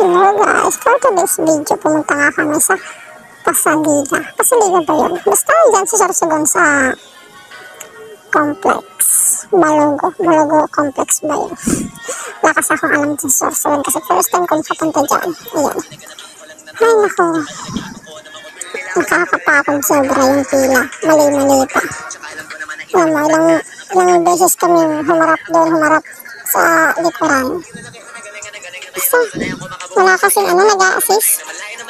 Hello guys, for today's video, pumunta nga kami sa Pasaliga. Pasaliga ba yun? Basta dyan sa Sorsogon sa complex. Balogo complex ba yun? Wala kasi akong alam sa Sorsogon kasi first time ko makapunta dyan. Ayan. Ay nako. Nakakapakod sobra yung pila. Mali pa. Alam mo, ilang beses kami humarap sa likuran. Basta, wala kasing nag-a-assist.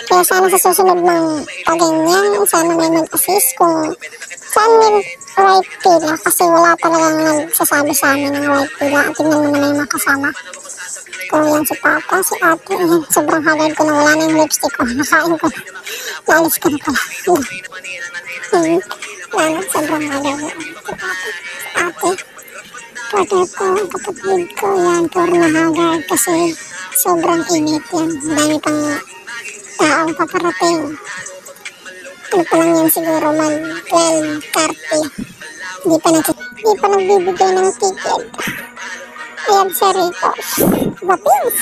Kaya sana sa susunod ng paganyan, sana may mag-assist kung saan may right pila. Kasi wala talagang nagsasabi sa amin ng right pila. At tingnan mo na may makasama. Kung yan si Papa, si Ate, yan. Sobrang hagad ko na wala na yung lipstick ko. Nakain ko. Naalis ko na pala. Sobrang hagad ko. Si Ate. Partner ko, kapatid ko, yan. Puro na hagad kasi sobrang init yan. Dami pang taong paparating. Ano pa lang yan siguro mag 12:30. Di pa nagbibigay ng ticket. Ayan siya rito. Bapins!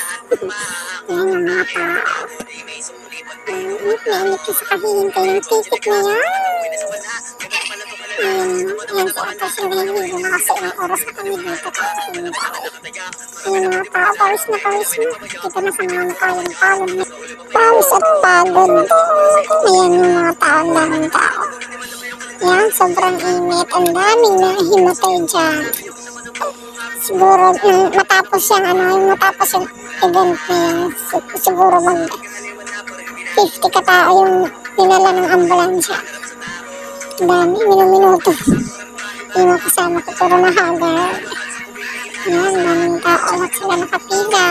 Ayan ang mga tao. Mainit yung sa kahihintay ng ticket na yan. Ayan si Ate Shirley. Na kasi may oras na kami dito. Ayan mga tao. Pawis na. Ito na sa mga palon. Pawis at pagod. Ayan yung mga tao. Ang daming tao. Ayan, sobrang init. Ang daming nahimatay dyan. Siguro, matapos yung event na yan, siguro mag 50 katao yung dinala ng ambulansya. Dami, minuto. Yung mga kasama ko, puro na hagal. Ayan, daming tao. Lahat sila nakapila.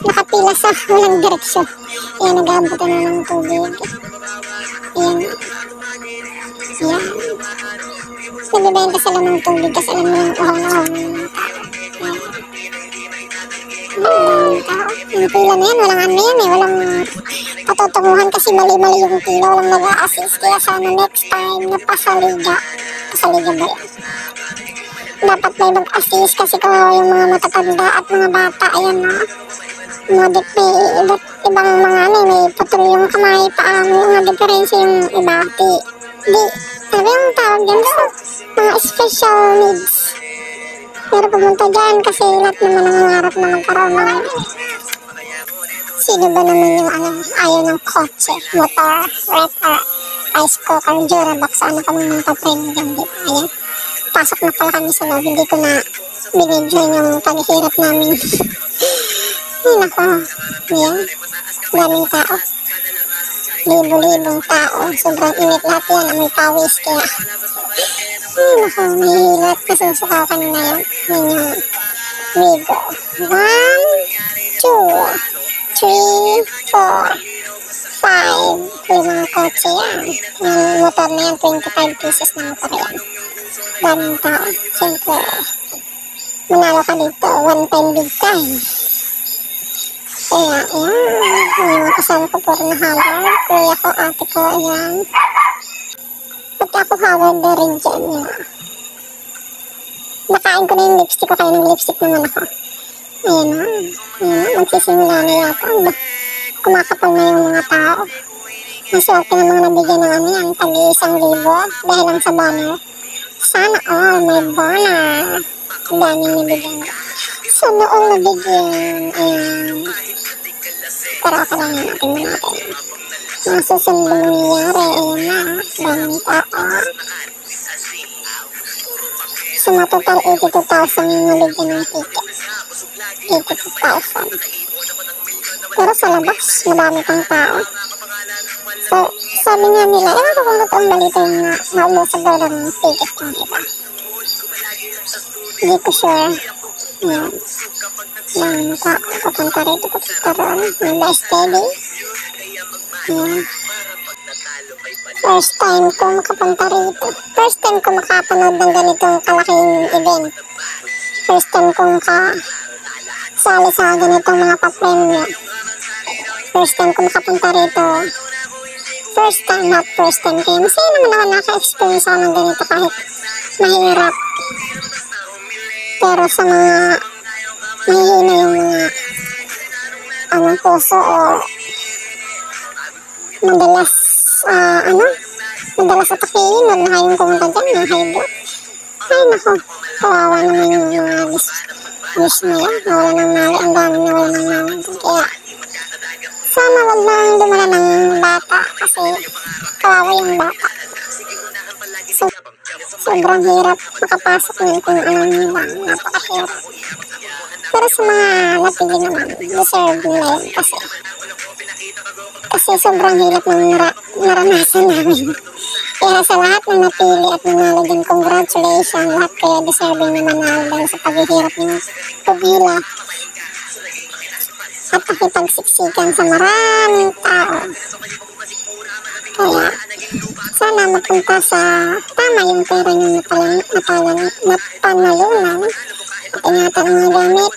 Nakapila sa walang direksyon. Ayan, nag-aabutan na ng tubig. Ayan. Nagbibenta sila ng tubig kasi alam mo yung uhong-uhong ng mga tao. Daming tao. Yung pila na yan, walang walang patutunguhan kasi mali-mali yung pila, walang nag-a-assist. Kaya sana next time na Pasaliga ba yan? Dapat may mag-assist kasi kung yung mga matatanda at mga bata, ayan na. May ibang mga may putol yung kamay, paano mga diferensya yung iba. Ano yung tawag dyan sa mga special needs. Pero pumunta dyan kasi lahat naman ang nangarap na magkaroon ng sino ba naman yung ayaw ng kotse, motor, rep, ice cooker, Durabox, ano kami ng papremi dyan dito. Ayan, pasok na pala kami sa loob, hindi ko na binidyoin yung paghihirap namin. Ay nako, ayan, daming tao. Libo-libong tao, sobrang init lahat yan, amoy pawis kaya naku, mahihilot, nasusukakan na yan yung Wigo. 1, 2, 3, 4, 5 limang kotse yan. Yung motor na yan, 25 pieces na motor yan. Daming tao, siyempre manalo ka dito, one time big time. Kaya, ayan, yung mga kasama ko puro na hagard. Kuya ko, ate ko, ayan. Pati ako hagard na rin dyan, yun. Nakain ko na yung lipstick ko, kaya ng lipstick naman ako. Ayan na, magsisimula na yata. Kumakapal na yung mga tao. Maswerte ng mga nabigyan ng yan, tagi 1,000 dahil lang sa banner. Sana all may banner. Ang daming nabigyan. So, noong nabigyan, ayan. Pero okay lang yun, tingnan natin. Mga susunod na nangyayari, ayan na, daming tao. So, matotal 82,000 yung nabigyan ng ticket. 82,000. Pero sa labas, madami pang tao. So, sabi nga nila, ewan ko kung ang balita yung naulusag daw ng ticket ng iba. Hindi ko sure. Ayan. Daming tao. Papunta rito, papunta ron. Nag-steady. Ayan. First time ko makapunta rito. First time ko makapanood ng ganitong kalaking event. First time ko makasali sa ganitong mga papremyo. First time ko makapunta rito. First time. Kaya masaya naman ako naka-experience ako ng ganito kahit mahirap. Pero sa mga mahihina yung mga puso o madalas, madalas atakihin, huwag na kayong pumunta dyan, mga high blood. Ay, naku, kawawa naman yung mga wish na yan, nawala ng mali, ang dami nawala ng mali dyan. Kaya, sana wag lang dumala ng bata, kasi kawawa yung bata. So, sobrang hirap makapasok yun kung ano nila, napakahirap. Pero sa mga napili naman, deserve nila yun kasi sobrang hirap ng naranasan namin. Kaya sa lahat na napili at nanalo dyan, congratulations lahat, kaya deserving na manalo dahil sa paghihirap ng pubila at pakipagsiksikan sa maraming tao. Kaya sana mapunta sa tama yung pera nyo napanalunan at ingatan ang mga gamit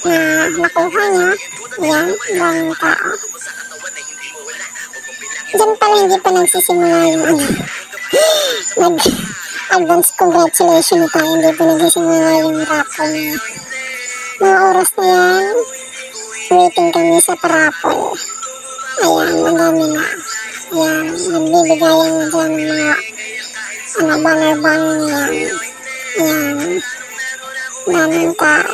na nakuha nyo. Yan, ibang tao. Diyan pala hindi pa nagsisimula yung nag-advance congratulations tayo, hindi pa nagsisimula yung raffle. Mga oras na yan, waiting kami sa parapol. Ayan, madami na. Yan, nagbibigayan na dyan mga banner-banner yan. Yan, daming tao.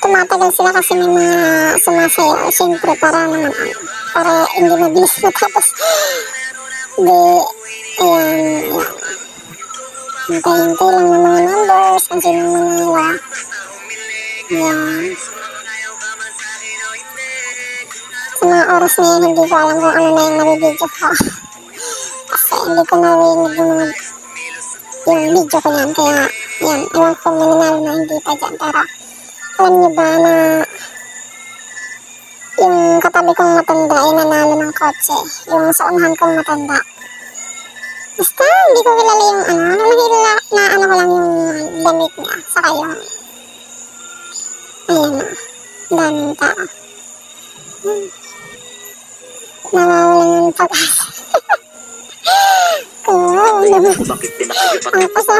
Tumatagal sila kasi may mga sumasayaw. Siyempre para naman para hindi mabilis matapos. Ayan. Hintay-hintay lang ng mga numbers kung sino manila. Ayan. Sa mga oras na yan, hindi ko alam kung ano na yung nabibidyo ko. Kasi hindi ko narinig yung video ko yan. Kaya, yan, ewan ko mananalo na hindi pa dyan. Pero, alam niyo ba na yung katabi kong matanda ay nanalo ng kotse. Yung sa unahan kong matanda. Basta, hindi ko kilala yung na ko lang yung damit niya. Saka yung, ayan na, daming tao. Nawawalan yung pag-asa. Bakit din na kayo pag-asa?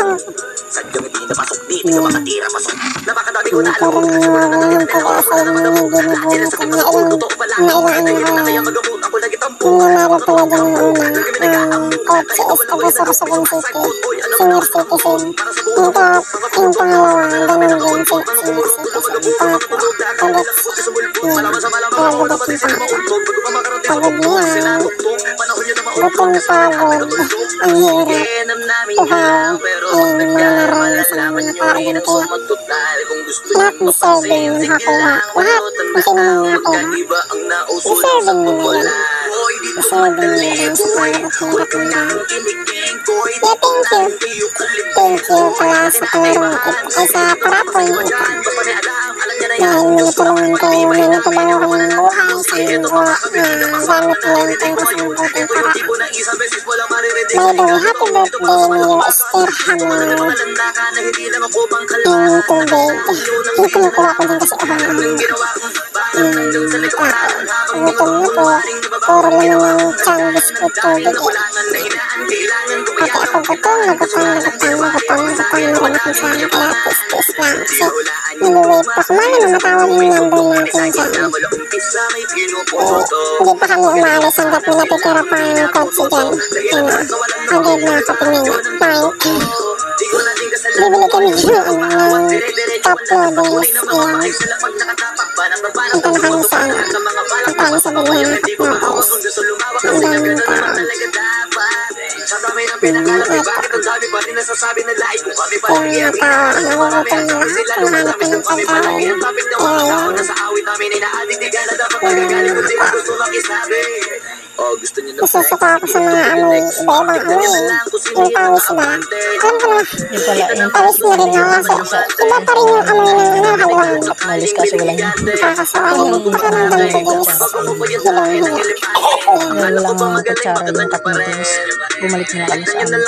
Sadyang hindi napasok dito sa mga tira pasok. Napakadami ko na alam ko kasi wala na lang pag-asa yung mga lahat sila sa mga sakot. Totoo pala ako kahit na na kaya magagamot ako lagi tampo. Nangyari pala dyan ng unang kotse is taga Sorsogon City, senior citizen. Yung pangalawa, ganun din senior citizen. Pangatlo, cadets. Kaya cadets yung pangatlo. Pagod niya. Butong pagod. Ang hirap. Uhaw. Ayan yung mga naranasan ng mga tao dyan. Kaya lahat deserving yung nakakuha. Lahat kung sino mang nakakuha. Deserving nila yan. Deserving nila yan sa pangarap ng dyan. Yeah, thank you. Thank you pala sa tulong ay sa parapol na ito. Dahil minutulungan ko yung nanitabaho ko ng buhay sa linggo na gamit nila yung pera sa mabuting paraan. By the way, happy birthday Mayor Esther Hamon. Yung tubig. Yung kinukuha ko din kasi ako ng gutom na po. Puro naman ng tiyang biskut tubig eh. Pati ako gutom na rin ako sa akin. Kaya tis-tis lang kasi niliwait pa. Kumana na matawag yung number natin dyan. Hindi pa kami umalis hanggat may natitira pa yung kotse dyan. Agad na ako tingin. Bibili kami yung top loaders. Ayan. Punta na kami sa punta na sa bilihan ng top loaders. Ang daming tao. Kaya mga tao, nagugutom na lahat. Humanap ng pagkain. Kaya yun. Nasusuka ako sa mga amoy, iba-ibang amoy. Yung pawis ba? Alam ko naman, pawis na rin ako kasi iba pa rin yung amoy ng haluan. Malis kasi wala yun. Nakakasawin. Pakiramdam ko din is hilong-hilo. Wala nga kutsara yung cup noodles. Bumalik na kami sa amin.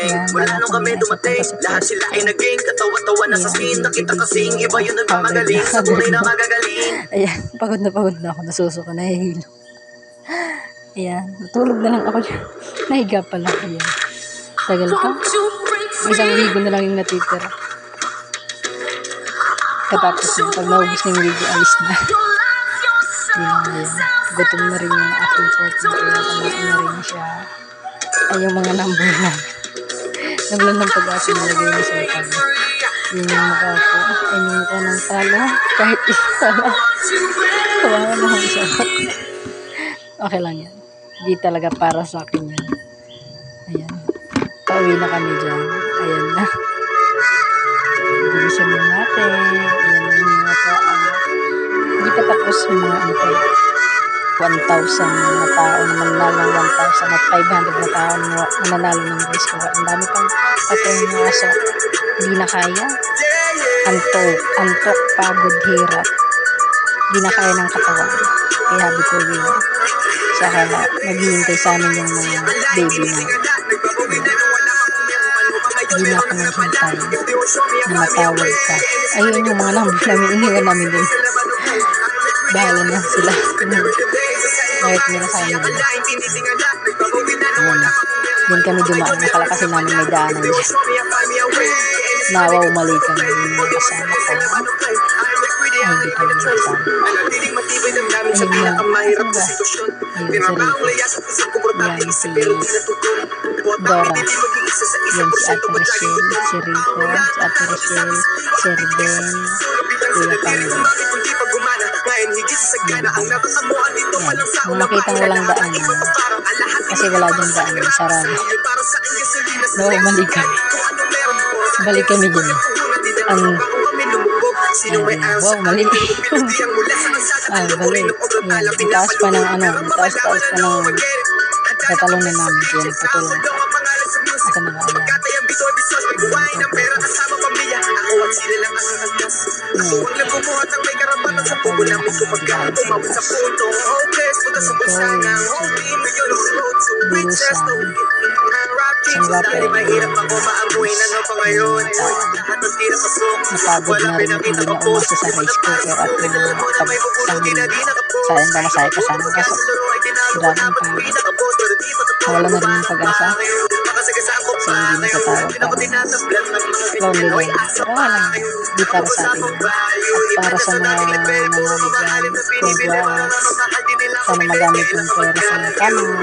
Ayan, wala nung kami dumating. Lahat sila ay naging katawa-tawa na sa scene. Nakita kasing iba yung nagmamagaling sa tunay na magagaling. Ayan, pagod na ako. Nasusuka, nahihilo. Ayan, natulog na lang ako dyan. Nahiga pala. Ayan, tagal pa. Isang ligo na lang yung natitira. Katapos yun, pag naubos na yung ligo, alis na. Yun na yun. Gutom na rin yung aking partner. Kaya kumain na rin siya. Ay, yung mga number na. Naglan ng pag-asa nilagay niya sa likod. Yun yung mukha ko. Ay, yung mukha ng talo. Kahit isa lang. Kawawa na akong sarap. Okay lang yan. Di talaga para sa akin yan. Ayan. Pauwi na kami dyan. Ayan na. Bilisan mo natin. Ayan na yung mga po. Hindi pa tapos yung mga ano pa 1,000 na tao na mananalo ng 1,000 at 500 na tao na mananalo ng race ko. Ang dami pang patay na aso. Hindi na kaya. Antok, pagod, hirap. Hindi na kaya ng katawan. Kaya habi ko rin. Saka maghihintay sa amin yung mga baby na. Hindi na ako naghintay na matawag ka. Ayun yung mga number namin. Iniwan namin din. Bahala na sila. Kahit nila sa amin. Ayan na. Yan kami dumaan. Nakala kasi namin may daanan dyan. Nawaw mali kami. Yung mga kasama ko. Ay, hindi kami kasama. Ayun na. Ano ba? Ayun, si Rico. Yan, si Dora. Yan, si Ate Rachel. Si Rico. Si Ate Rachel. Si Ruben. Kuya Panglo. Kung makitang walang daan kasi wala dyan daan, sarado. No, mali kami. Balik kami dyan. Wow, mali. Balik. Yan, taas pa ng taas pa ng katalunan namin. Kaya nagpatulong. Ito na nga, ayan. Napagod na rin hindi na umasa sa rice cooker at sayang ba masaya pa sana kaso grabe ang pagod. Nawala na rin yung pag-asa so hindi nakatawag lonely lang pero wala di para sa atin at para sa mga nananigyan congrats sana magamit yung pera sa kanong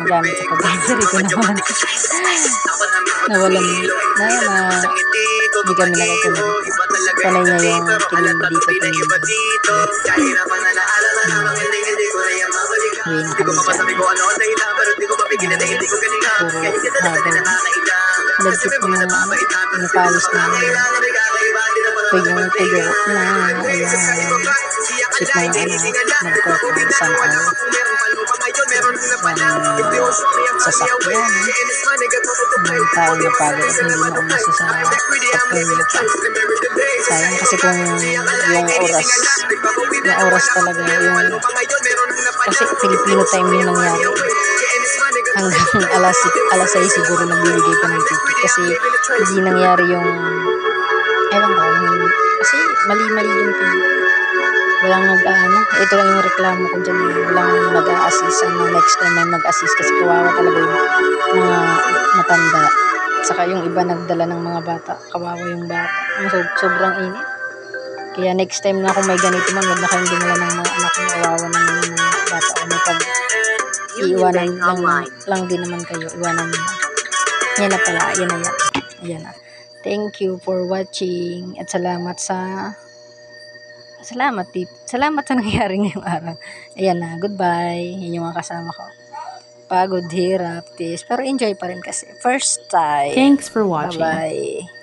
magamit sa pag-grocery ko naman nawalan hindi kami nakakulang sanay niya yung kilim dito hindi na kami dyan puro habang lagkit ko mga napalis na tuyo na ayan sit na nagkoko isang sasakyan mga tao na pagod at hindi na umasa sa pagpamilip sayang kasi kung yung oras talaga yung kasi Filipino time yung nangyari hanggang alas 6 siguro nagbibigay pa ng ticket kasi hindi nangyari yung ewan ko kasi mali-mali yung ticket walang ito lang yung reklamo ko dyan walang mag-a-assist next time may mag-assist kasi kawawa talaga yung mga matanda saka yung iba nagdala ng mga bata kawawa yung bata sobrang init kaya next time na kung may ganito man wag na kayong dinala ng mga anak ng kawawa ng mga bata o may pag iiwanan lang din naman kayo iwanan nyo yan na pala ayan na thank you for watching at salamat sa nangyari ngayong araw ayan na goodbye yan yung mga kasama ko pagod hirap pero enjoy pa rin kasi first time Thanks for watching. bye bye